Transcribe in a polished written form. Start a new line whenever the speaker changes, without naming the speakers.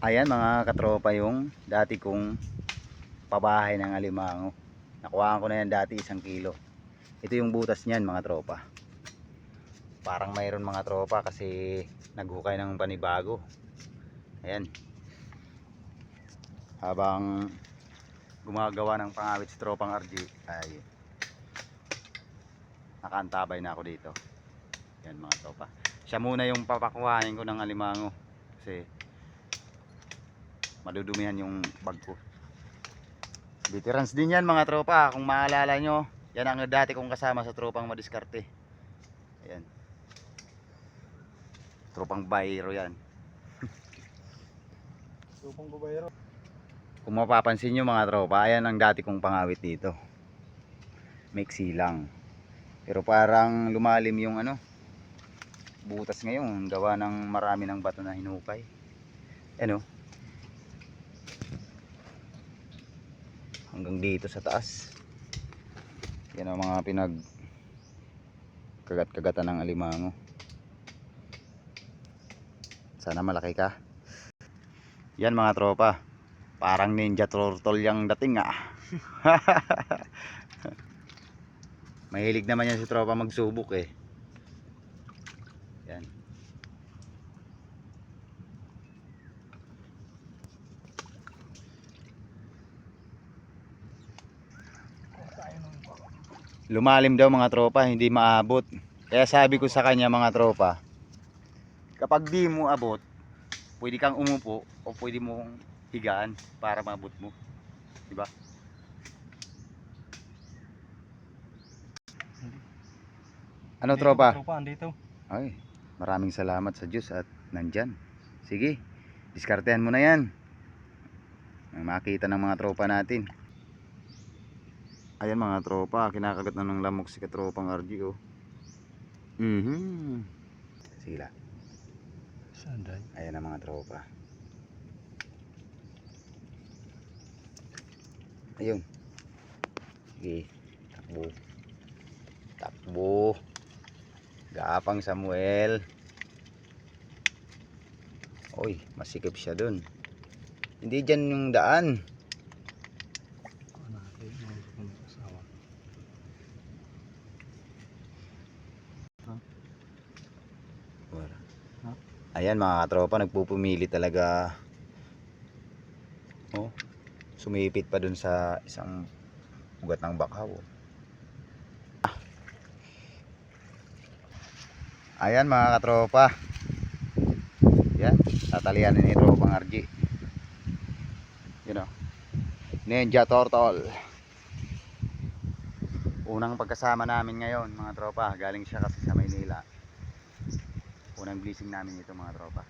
Ayan mga katropa, yung dati kong pabahay ng alimango. Nakuhaan ko na yan dati 1 kilo. Ito yung butas niyan mga tropa. Parang mayroon mga tropa kasi naghukay ng panibago. Ayan. Habang gumagawa ng pangawit si tropang RG ay nakaantabay na ako dito. Ayan mga tropa. Siya muna yung papakuhanin ko ng alimango kasi madudumihan yung bag ko. Veterans din yan mga tropa. Kung maalala nyo, yan ang dati kong kasama sa tropang madiskarte. Ayan. Tropang bayro yan.
Tropang babayero.
Kung mapapansin nyo mga tropa, ayan ang dati kong pangawit dito. Mixi lang. Pero parang lumalim yung butas ngayon. Gawa ng marami ng bato na hinukay. Ano? Hanggang dito sa taas. Yan ang mga kagat-kagatan ng alimango. Sana malaki ka. Yan mga tropa, parang ninja turtle yung dating Mahilig naman yan si tropa magsubok eh. Yan. Lumalim daw mga tropa, hindi maabot. Kaya sabi ko sa kanya mga tropa, kapag di mo abot, pwede kang umupo o pwede mong higaan para maabot mo. Diba? Ano tropa?
Tropa andito.
Ay, maraming salamat sa Diyos at nandyan. Sige, diskartehan mo na yan. Makita ng mga tropa natin. Ayan mga tropa, kinakagat na ng lamok si katropang RG oh. Sila.
Sanday.
Ayan ang mga tropa. Ayun. Sige, takbo. Takbo. Gapang Samuel. Oy, masikip siya dun. Hindi dyan yung daan. Ayan mga katropa, nagpupumili talaga. Oh, sumipit pa dun sa isang ugat ng bakaw. Ayan mga katropa. Yan, tatalian ni tropang RG. You know, ninja turtle. Unang pagkasama namin ngayon mga tropa. Galing siya kasi sa Maynila. Unang blessing namin ito mga tropa.